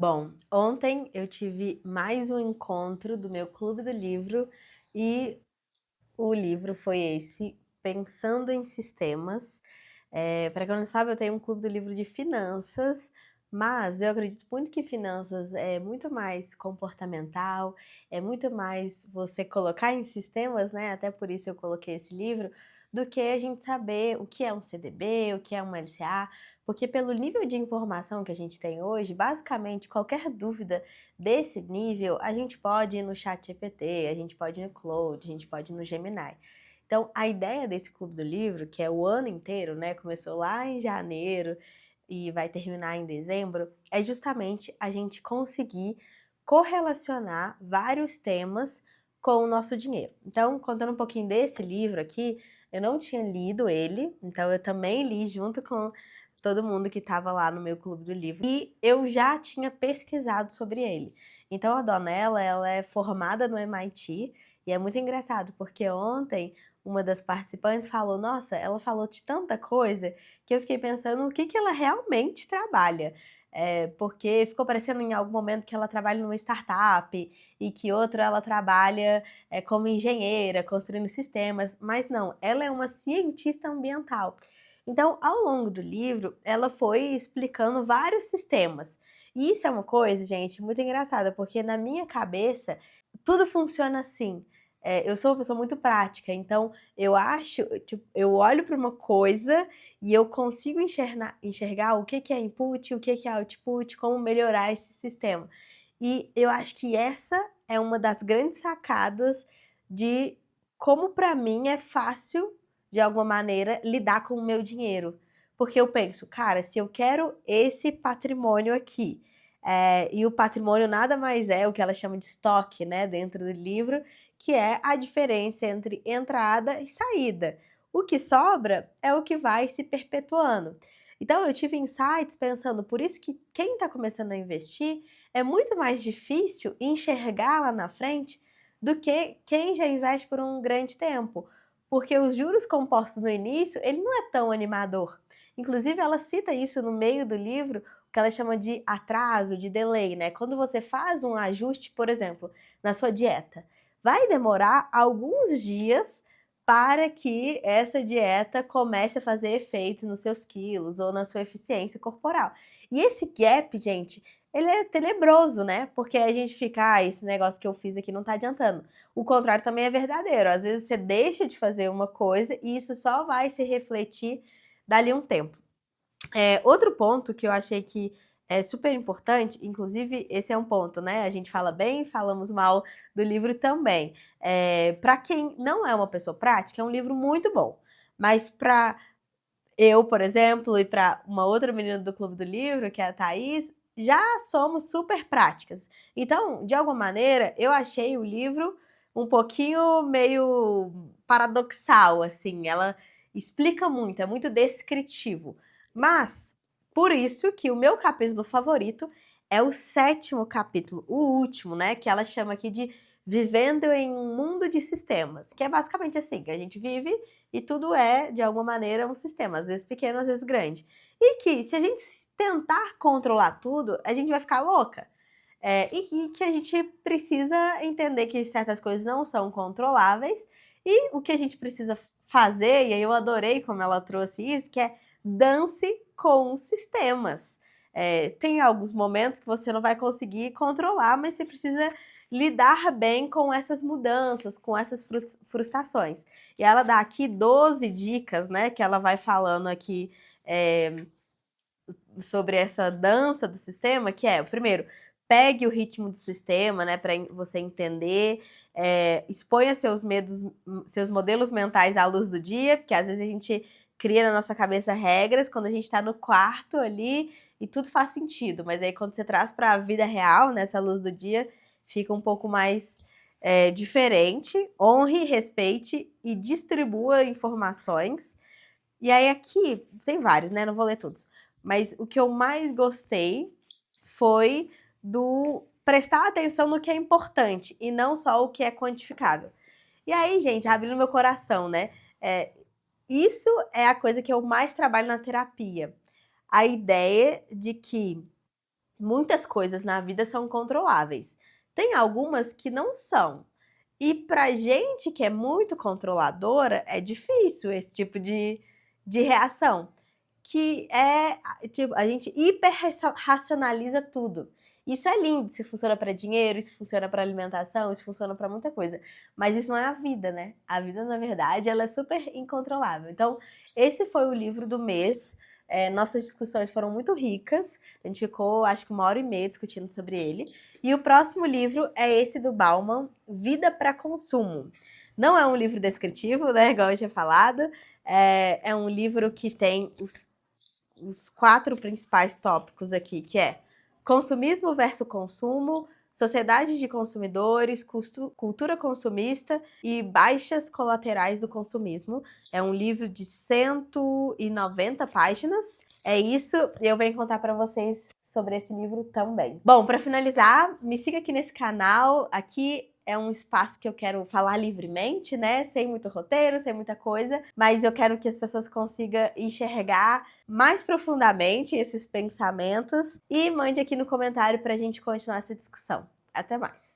Bom, ontem eu tive mais um encontro do meu clube do livro e o livro foi esse, Pensando em Sistemas. Para quem não sabe, eu tenho um clube do livro de finanças, mas eu acredito muito que finanças é muito mais comportamental, é muito mais você colocar em sistemas, né? Até por isso eu coloquei esse livro, do que a gente saber o que é um CDB, o que é um LCA, porque pelo nível de informação que a gente tem hoje, basicamente qualquer dúvida desse nível, a gente pode ir no ChatGPT, a gente pode ir no Claude, a gente pode ir no Gemini. Então, a ideia desse Clube do Livro, que é o ano inteiro, né? Começou lá em janeiro e vai terminar em dezembro, é justamente a gente conseguir correlacionar vários temas com o nosso dinheiro. Então, contando um pouquinho desse livro aqui, eu não tinha lido ele, então eu também li junto com todo mundo que estava lá no meu clube do livro. E eu já tinha pesquisado sobre ele. Então a Donella, ela é formada no MIT e é muito engraçado, porque ontem uma das participantes falou, nossa, ela falou de tanta coisa que eu fiquei pensando o que que ela realmente trabalha. Porque ficou parecendo em algum momento que ela trabalha numa startup e que outra ela trabalha como engenheira, construindo sistemas, mas não, ela é uma cientista ambiental. Então, ao longo do livro, ela foi explicando vários sistemas. E isso é uma coisa, gente, muito engraçada, porque na minha cabeça tudo funciona assim. Eu sou uma pessoa muito prática, então eu acho, tipo, eu olho para uma coisa e eu consigo enxergar o que que é input, o que que é output, como melhorar esse sistema. E eu acho que essa é uma das grandes sacadas de como para mim é fácil, de alguma maneira, lidar com o meu dinheiro. Porque eu penso, cara, se eu quero esse patrimônio aqui, e o patrimônio nada mais é o que ela chama de estoque, né, dentro do livro, que é a diferença entre entrada e saída. O que sobra é o que vai se perpetuando. Então eu tive insights pensando, por isso que quem está começando a investir é muito mais difícil enxergar lá na frente do que quem já investe por um grande tempo. Porque os juros compostos no início, ele não é tão animador. Inclusive, ela cita isso no meio do livro, o que ela chama de atraso, de delay, né? Quando você faz um ajuste, por exemplo, na sua dieta, vai demorar alguns dias para que essa dieta comece a fazer efeito nos seus quilos ou na sua eficiência corporal. E esse gap, gente, ele é tenebroso, né? Porque a gente fica, esse negócio que eu fiz aqui não tá adiantando. O contrário também é verdadeiro. Às vezes você deixa de fazer uma coisa e isso só vai se refletir dali um tempo. Outro ponto que eu achei que é super importante, inclusive esse é um ponto, né? A gente fala bem, falamos mal do livro também. Para quem não é uma pessoa prática, é um livro muito bom. Mas para eu, por exemplo, e para uma outra menina do Clube do Livro, que é a Thaís, já somos super práticas. Então, de alguma maneira, eu achei o livro um pouquinho meio paradoxal, assim. Ela explica muito, é muito descritivo. Mas, por isso que o meu capítulo favorito é o sétimo capítulo, o último, né? Que ela chama aqui de Vivendo em um Mundo de Sistemas. Que é basicamente assim, que a gente vive e tudo é, de alguma maneira, um sistema, às vezes pequeno, às vezes grande. E que se a gente tentar controlar tudo, a gente vai ficar louca. E que a gente precisa entender que certas coisas não são controláveis e o que a gente precisa fazer, e aí eu adorei como ela trouxe isso, que é dance com sistemas. Tem alguns momentos que você não vai conseguir controlar, mas você precisa lidar bem com essas mudanças, com essas frustrações. E ela dá aqui 12 dicas, né, que ela vai falando aqui é, sobre essa dança do sistema, que é, o primeiro, pegue o ritmo do sistema, né, para você entender, exponha seus medos, seus modelos mentais à luz do dia, porque às vezes a gente cria na nossa cabeça regras quando a gente está no quarto ali e tudo faz sentido, mas aí quando você traz para a vida real, nessa luz do dia, fica um pouco mais diferente. Honre, respeite e distribua informações. E aí aqui, tem vários, né? Não vou ler todos. Mas o que eu mais gostei foi do prestar atenção no que é importante e não só o que é quantificável. E aí, gente, abrindo meu coração, né? É, isso é a coisa que eu mais trabalho na terapia. A ideia de que muitas coisas na vida são controláveis. Tem algumas que não são. E pra gente que é muito controladora, é difícil esse tipo de reação. Que é, tipo, a gente hiper-racionaliza tudo. Isso é lindo, se funciona para dinheiro, isso funciona para alimentação, isso funciona para muita coisa. Mas isso não é a vida, né? A vida, na verdade, ela é super incontrolável. Então, esse foi o livro do mês. Nossas discussões foram muito ricas. A gente ficou, acho que 1h30 discutindo sobre ele. E o próximo livro é esse do Bauman, Vida para Consumo. Não é um livro descritivo, né? Igual eu tinha falado. É um livro que tem os 4 principais tópicos aqui, que é consumismo versus consumo, sociedade de consumidores, cultura consumista e baixas colaterais do consumismo. É um livro de 190 páginas. É isso, eu venho contar para vocês sobre esse livro também. Bom, para finalizar, me siga aqui nesse canal. Aqui é um espaço que eu quero falar livremente, né? Sem muito roteiro, sem muita coisa, mas eu quero que as pessoas consigam enxergar mais profundamente esses pensamentos e mande aqui no comentário pra gente continuar essa discussão. Até mais!